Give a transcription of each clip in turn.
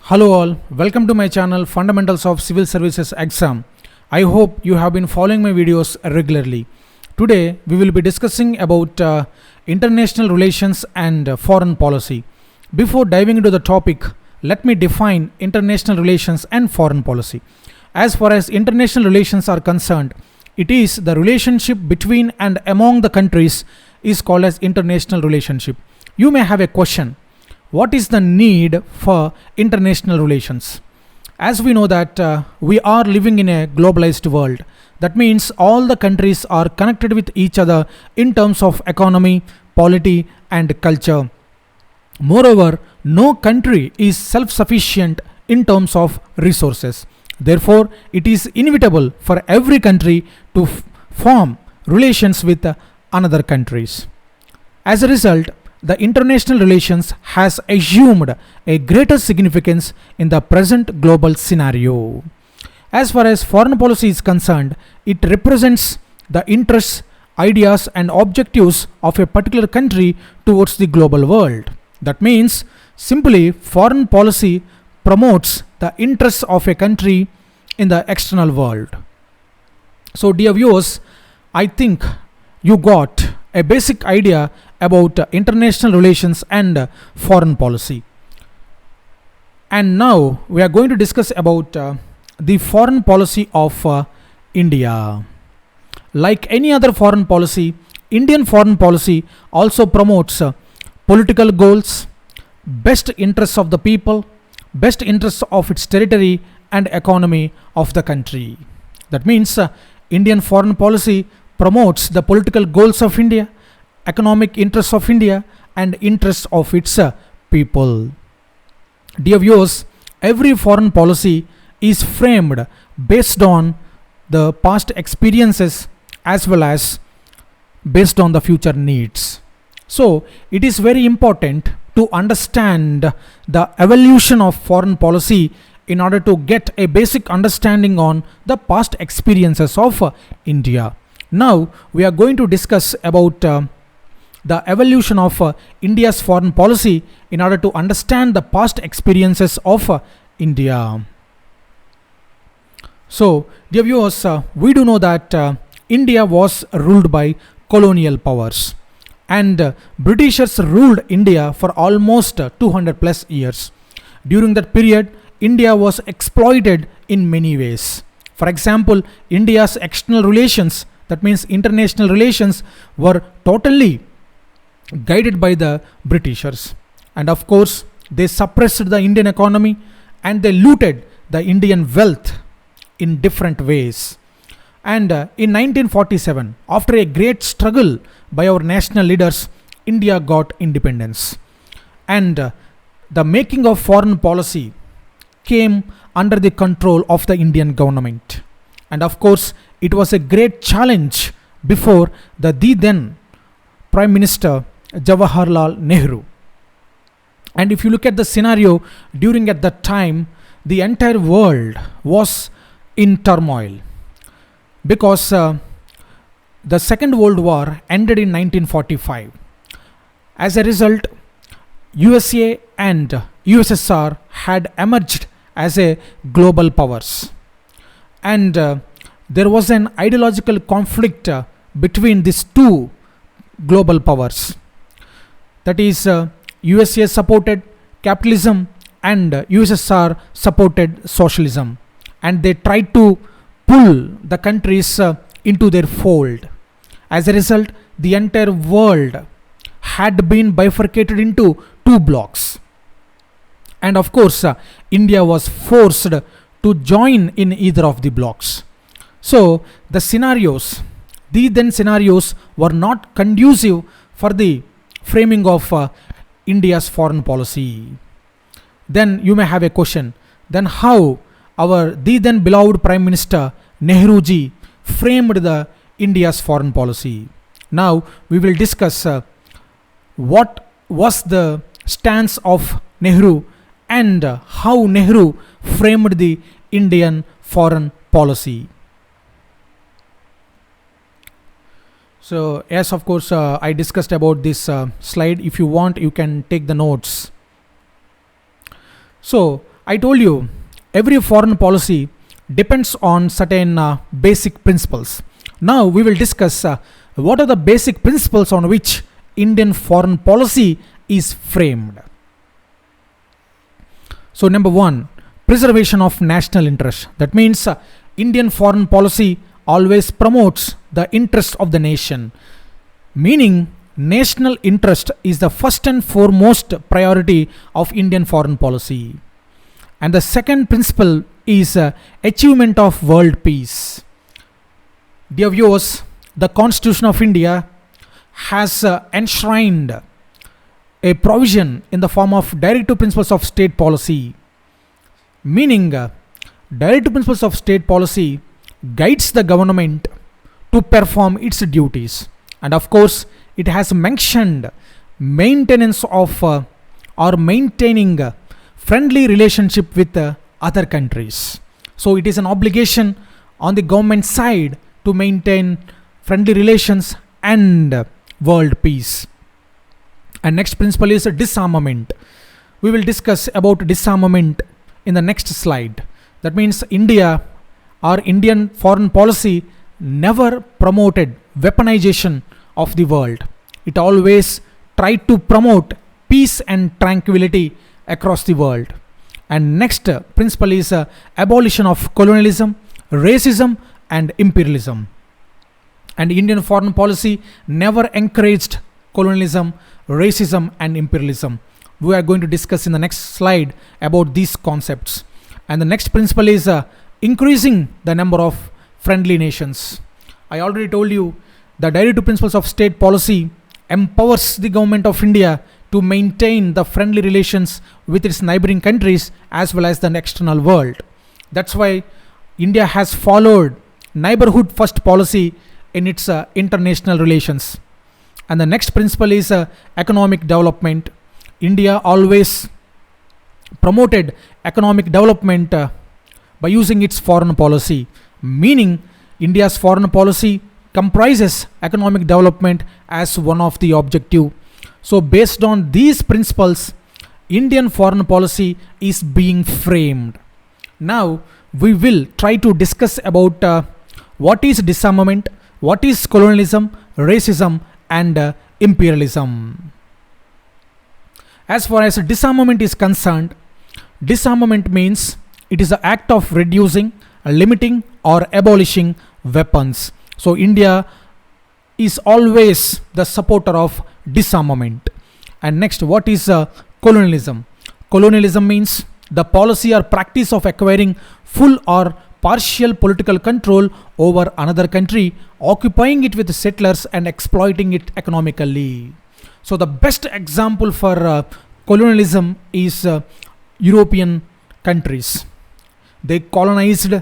Hello all, welcome to my channel Fundamentals of Civil Services Exam. I hope you have been following my videos regularly. Today we will be discussing about international relations and foreign policy. Before diving into the topic, let me define international relations and foreign policy. As far as international relations are concerned, it is the relationship between and among the countries is called as international relationship. You may have a question. What is the need for international relations? As we know that we are living in a globalized world. That means all the countries are connected with each other in terms of economy, polity and culture. Moreover, no country is self-sufficient in terms of resources. Therefore, it is inevitable for every country to form relations with another countries. As a result, the international relations has assumed a greater significance in the present global scenario. As far as foreign policy is concerned, it represents the interests, ideas and objectives of a particular country towards the global world. That means, simply, foreign policy promotes the interests of a country in the external world. So, dear viewers, I think you got a basic idea about international relations and foreign policy. And now we are going to discuss about the foreign policy of India. Like any other foreign policy, Indian foreign policy also promotes political goals, best interests of the people, best interests of its territory and economy of the country. That means Indian foreign policy promotes the political goals of India, economic interests of India and interests of its people. Dear viewers, every foreign policy is framed based on the past experiences as well as based on the future needs. So, it is very important to understand the evolution of foreign policy in order to get a basic understanding on the past experiences of India. Now, we are going to discuss about the evolution of India's foreign policy in order to understand the past experiences of India. So, dear viewers, we do know that India was ruled by colonial powers and Britishers ruled India for almost 200 plus years. During that period, India was exploited in many ways. For example, India's external relations, that means international relations, were totally guided by the Britishers. And of course, they suppressed the Indian economy and they looted the Indian wealth in different ways. And in 1947, after a great struggle by our national leaders, India got independence. And the making of foreign policy came under the control of the Indian government. And of course, it was a great challenge before the then Prime Minister Jawaharlal Nehru. And if you look at the scenario during at that time, the entire world was in turmoil because the Second World War ended in 1945. As a result, USA and USSR had emerged as a global powers. And there was an ideological conflict between these two global powers. That is, USA supported capitalism and USSR supported socialism. And they tried to pull the countries into their fold. As a result, the entire world had been bifurcated into two blocks. And of course, India was forced to join in either of the blocks. So, the then scenarios were not conducive for the framing of India's foreign policy. Then you may have a question. Then how our then beloved Prime Minister Nehru ji framed the India's foreign policy? Now we will discuss what was the stance of Nehru and how Nehru framed the Indian foreign policy. So, yes, of course, I discussed about this slide. If you want, you can take the notes. So, I told you every foreign policy depends on certain basic principles. Now we will discuss what are the basic principles on which Indian foreign policy is framed. So number one, preservation of national interest. That means Indian foreign policy always promotes the interest of the nation, meaning national interest is the first and foremost priority of Indian foreign policy. And the second principle is achievement of world peace. Dear viewers, the Constitution of India has enshrined a provision in the form of directive principles of state policy, meaning directive principles of state policy guides the government to perform its duties. And of course, it has mentioned maintenance of or maintaining friendly relationship with other countries. So it is an obligation on the government side to maintain friendly relations and world peace. And next principle is disarmament. We will discuss about disarmament in the next slide. That means India or Indian foreign policy never promoted weaponization of the world. It always tried to promote peace and tranquility across the world. And next principle is abolition of colonialism, racism and imperialism. And Indian foreign policy never encouraged colonialism, racism and imperialism. We are going to discuss in the next slide about these concepts. And the next principle is increasing the number of friendly nations. I already told you the directive principles of state policy empowers the government of India to maintain the friendly relations with its neighboring countries as well as the external world. That's why India has followed neighborhood first policy in its international relations. And the next principle is economic development. India always promoted economic development by using its foreign policy, meaning India's foreign policy comprises economic development as one of the objective. So based on these principles, Indian foreign policy is being framed. Now we will try to discuss about what is disarmament, what is colonialism, racism and imperialism. As far as disarmament is concerned, disarmament means it is the act of reducing, limiting or abolishing weapons. So India is always the supporter of disarmament. And next, what is colonialism? Colonialism means the policy or practice of acquiring full or partial political control over another country, occupying it with settlers and exploiting it economically. So the best example for colonialism is European countries. They colonized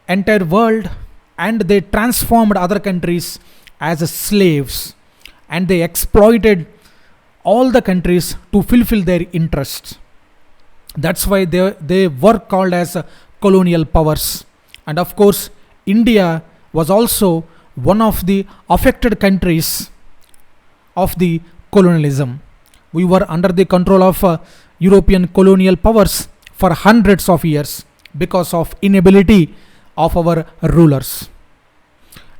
entire world and they transformed other countries as slaves, and they exploited all the countries to fulfill their interests. That's why they were called as colonial powers. And of course, India was also one of the affected countries of the colonialism. We were under the control of European colonial powers for hundreds of years because of inability of our rulers.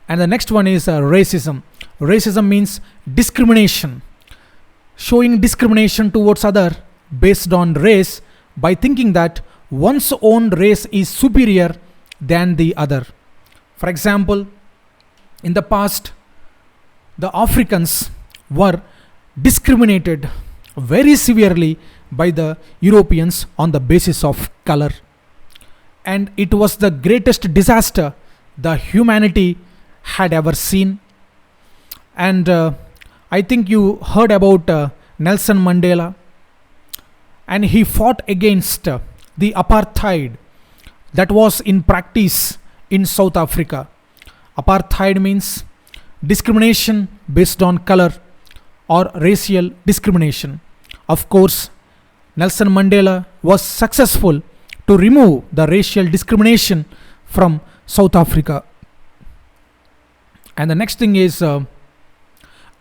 And the next one is racism. Racism means discrimination, showing discrimination towards other based on race by thinking that one's own race is superior than the other. For example, in the past, the Africans were discriminated very severely by the Europeans on the basis of color. And it was the greatest disaster the humanity had ever seen. And I think you heard about Nelson Mandela, and he fought against the apartheid that was in practice in South Africa. Apartheid means discrimination based on color or racial discrimination. Of course, Nelson Mandela was successful to remove the racial discrimination from South Africa. And the next thing is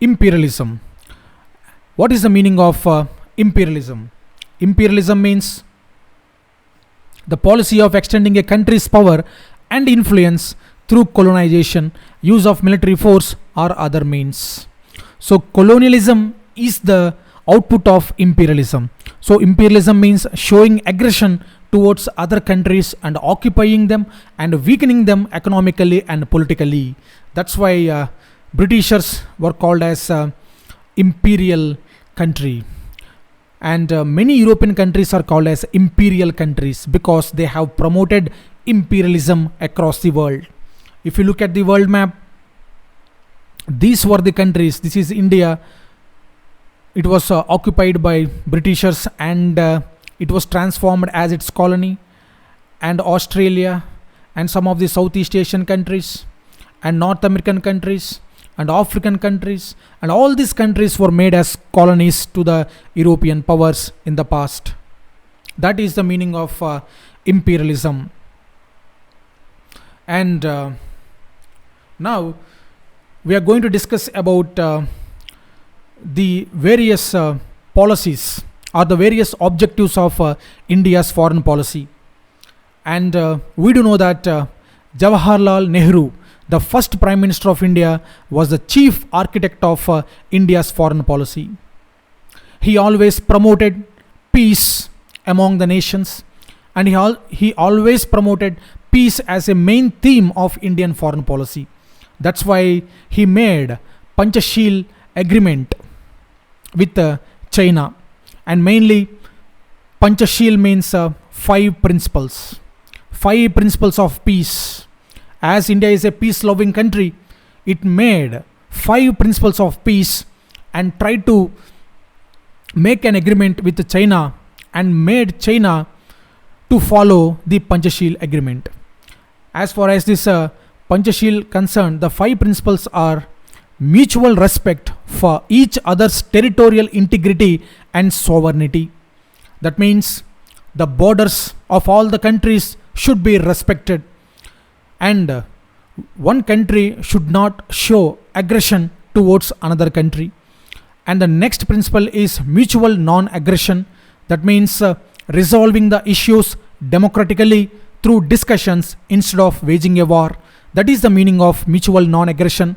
imperialism. What is the meaning of imperialism? Imperialism means The policy of extending a country's power and influence through colonization, use of military force, or other means. So, colonialism is the output of imperialism. So, imperialism means showing aggression towards other countries and occupying them and weakening them economically and politically. That's why Britishers were called as imperial country, and many European countries are called as imperial countries because they have promoted imperialism across the world. If you look at the world map, these were the countries. This is India. It was occupied by Britishers, and it was transformed as its colony, and Australia and some of the Southeast Asian countries and North American countries and African countries, and all these countries were made as colonies to the European powers in the past. That is the meaning of imperialism. And now we are going to discuss about the various policies or the various objectives of India's foreign policy. And we do know that Jawaharlal Nehru, the first Prime Minister of India, was the chief architect of India's foreign policy. He always promoted peace among the nations, and he always promoted peace as a main theme of Indian foreign policy. That's why he made Panchashil agreement with China, and mainly Panchashil means 5 principles. 5 principles of peace. As India is a peace-loving country, it made 5 principles of peace and tried to make an agreement with China and made China to follow the Panchashil agreement. As far as this Panchashil concerned, the 5 principles are mutual respect for each other's territorial integrity and sovereignty. That means the borders of all the countries should be respected, and one country should not show aggression towards another country. And the next principle is mutual non-aggression. That means resolving the issues democratically through discussions instead of waging a war. That is the meaning of mutual non-aggression.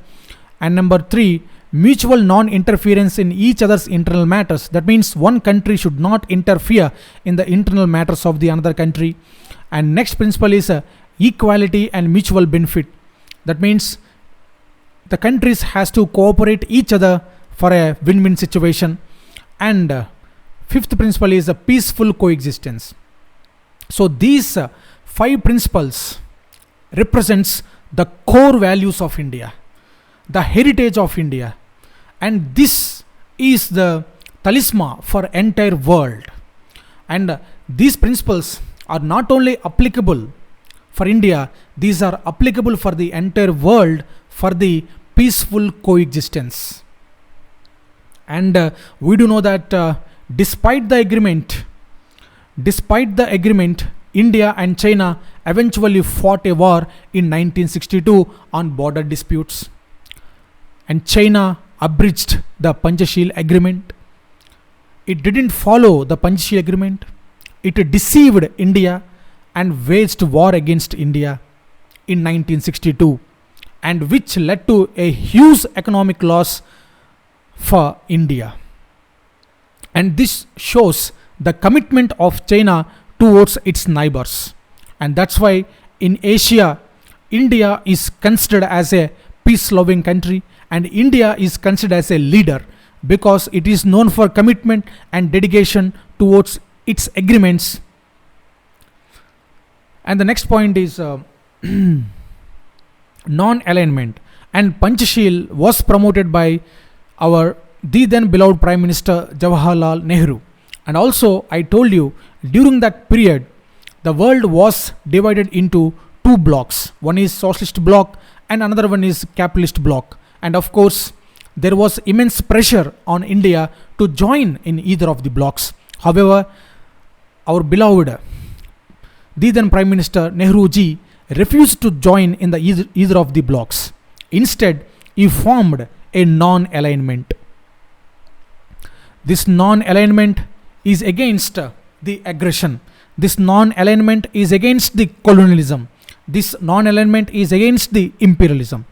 And number 3, mutual non-interference in each other's internal matters. That means one country should not interfere in the internal matters of the another country. And next principle is equality and mutual benefit. That means the countries has to cooperate each other for a win-win situation. And fifth principle is a peaceful coexistence. So these 5 principles represents the core values of India, the heritage of India, and this is the talisman for entire world. And these principles are not only applicable for India, these are applicable for the entire world for the peaceful coexistence. And we do know that despite the agreement, India and China eventually fought a war in 1962 on border disputes. And China abridged the Panchashil agreement. It didn't follow the Panchashil agreement. It deceived India and waged war against India in 1962, and which led to a huge economic loss for India. And this shows the commitment of China towards its neighbors. And that's why in Asia, India is considered as a peace-loving country, and India is considered as a leader because it is known for commitment and dedication towards its agreements. And the next point is non-alignment. And Panchashil was promoted by the then beloved Prime Minister Jawaharlal Nehru. And also I told you, during that period, the world was divided into 2 blocks. One is socialist bloc and another one is capitalist bloc. And of course, there was immense pressure on India to join in either of the blocks. However, our beloved the then Prime Minister Nehru ji refused to join in the either of the blocks. Instead, he formed a non-alignment. This non-alignment is against the aggression. This non-alignment is against the colonialism. This non-alignment is against the imperialism.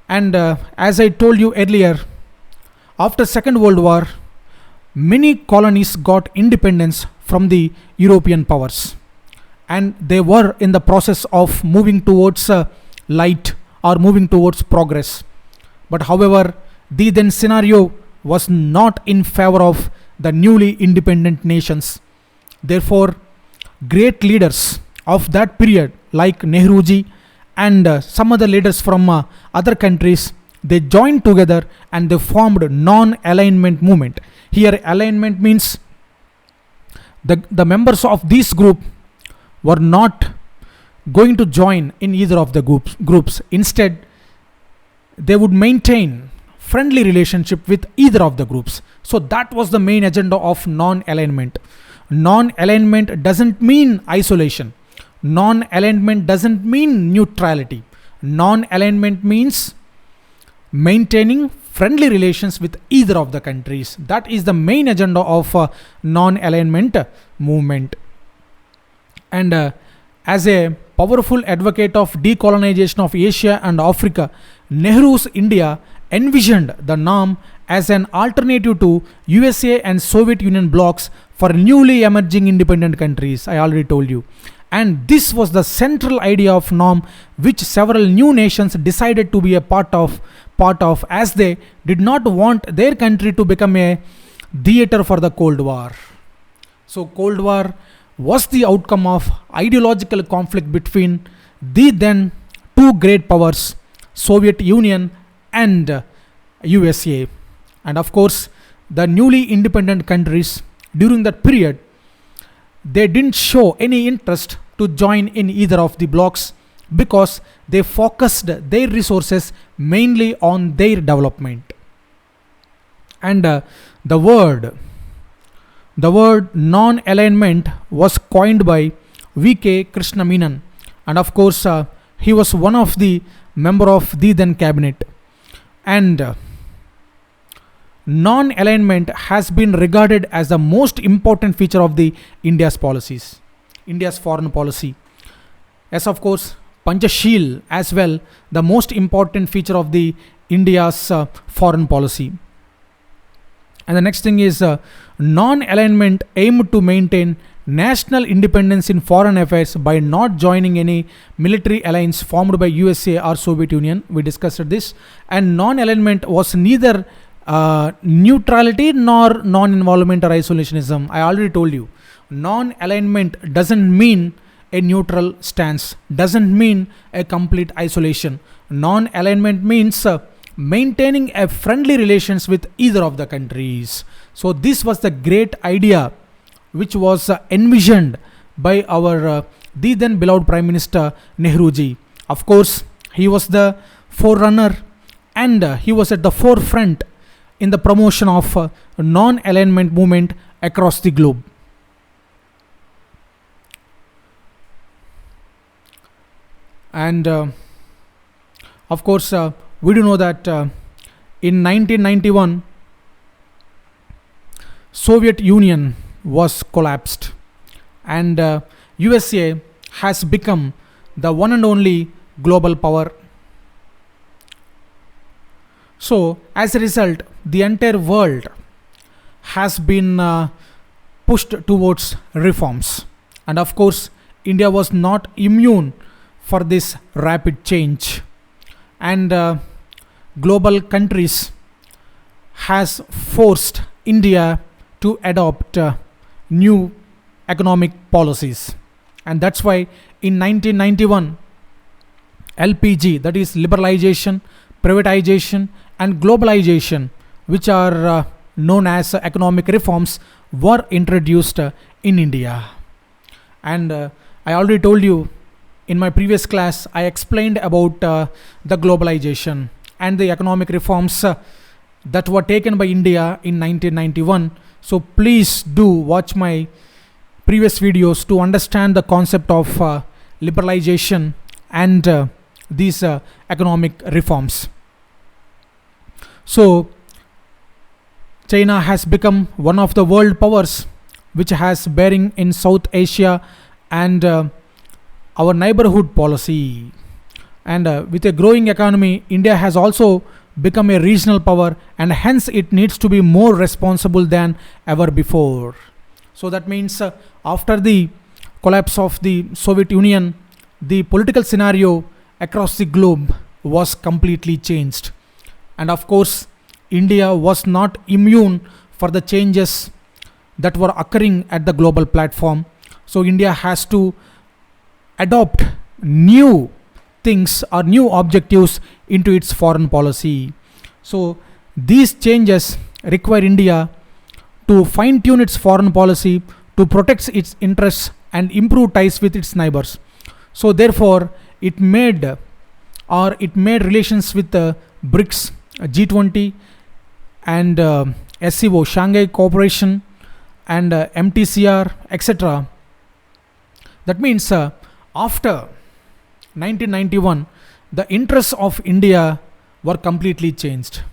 And as I told you earlier, after Second World War, many colonies got independence from the European powers, and they were in the process of moving towards light or moving towards progress. But however, the then scenario was not in favor of the newly independent nations. Therefore, great leaders of that period like Nehruji and some other leaders from other countries, they joined together and they formed non-alignment movement. Here alignment means the members of this group were not going to join in either of the groups. Instead, they would maintain friendly relationship with either of the groups. So that was the main agenda of non-alignment. Non-alignment doesn't mean isolation. Non-alignment doesn't mean neutrality. Non-alignment means maintaining friendly relations with either of the countries. That is the main agenda of non-alignment movement. And as a powerful advocate of decolonization of Asia and Africa, Nehru's India envisioned the NAM as an alternative to USA and Soviet Union blocs for newly emerging independent countries. I already told you. And this was the central idea of NAM, which several new nations decided to be a part of, as they did not want their country to become a theater for the Cold War. So Cold War was the outcome of ideological conflict between the then two great powers, Soviet Union and USA. And of course, the newly independent countries during that period, they didn't show any interest to join in either of the blocs because they focused their resources mainly on their development. And the word non-alignment was coined by V.K. Krishna Menon, and of course he was one of the member of the then cabinet. And non-alignment has been regarded as the most important feature of the India's foreign policy. Yes, of course, Panchashil as well, the most important feature of the India's foreign policy. And the next thing is non-alignment aimed to maintain national independence in foreign affairs by not joining any military alliance formed by USA or Soviet Union. We discussed this. And non-alignment was neither neutrality nor non-involvement or isolationism. I already told you. Non-alignment doesn't mean a neutral stance, doesn't mean a complete isolation. Non-alignment means maintaining a friendly relations with either of the countries. So this was the great idea which was envisioned by our the then beloved Prime Minister Nehruji. Of course, he was the forerunner and he was at the forefront in the promotion of non-alignment movement across the globe. And of course, we do know that in 1991, Soviet Union was collapsed, and USA has become the one and only global power. So, as a result, the entire world has been pushed towards reforms, and of course, India was not immune for this rapid change. And global countries has forced India to adopt new economic policies, and that's why in 1991 LPG, that is liberalization, privatization and globalization, which are known as economic reforms, were introduced in India. And I already told you in my previous class, I explained about the globalization and the economic reforms that were taken by India in 1991. So please do watch my previous videos to understand the concept of liberalization and these economic reforms. So China has become one of the world powers which has bearing in South Asia and our neighborhood policy. And with a growing economy, India has also become a regional power, and hence it needs to be more responsible than ever before. So that means after the collapse of the Soviet Union, the political scenario across the globe was completely changed. And of course, India was not immune for the changes that were occurring at the global platform. So India has to adopt new things or new objectives into its foreign policy. So these changes require India to fine tune its foreign policy to protect its interests and improve ties with its neighbors. So therefore it made relations with BRICS, G20 and SCO, Shanghai Cooperation and MTCR, etc. That means after 1991, the interests of India were completely changed,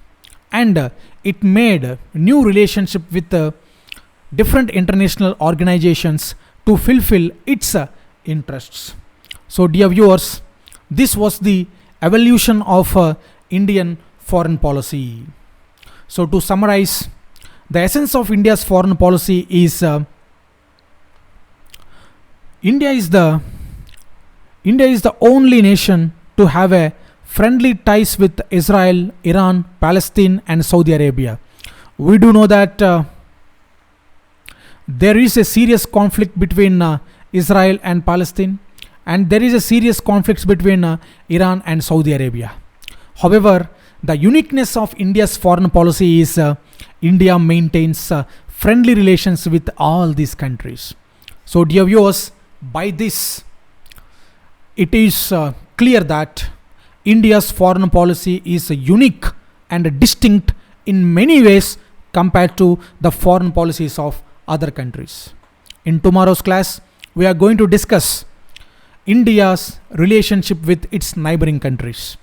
and it made new relationship with different international organizations to fulfill its interests. So dear viewers, this was the evolution of Indian foreign policy. So to summarize, the essence of India's foreign policy is India is the only nation to have a friendly ties with Israel, Iran, Palestine and Saudi Arabia. We do know that there is a serious conflict between Israel and Palestine, and there is a serious conflict between Iran and Saudi Arabia. However, the uniqueness of India's foreign policy is India maintains friendly relations with all these countries. So dear viewers, by this it is clear that India's foreign policy is unique and distinct in many ways compared to the foreign policies of other countries. In tomorrow's class, we are going to discuss India's relationship with its neighboring countries.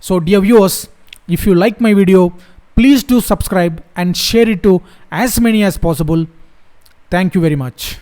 So dear viewers, if you like my video, please do subscribe and share it to as many as possible. Thank you very much.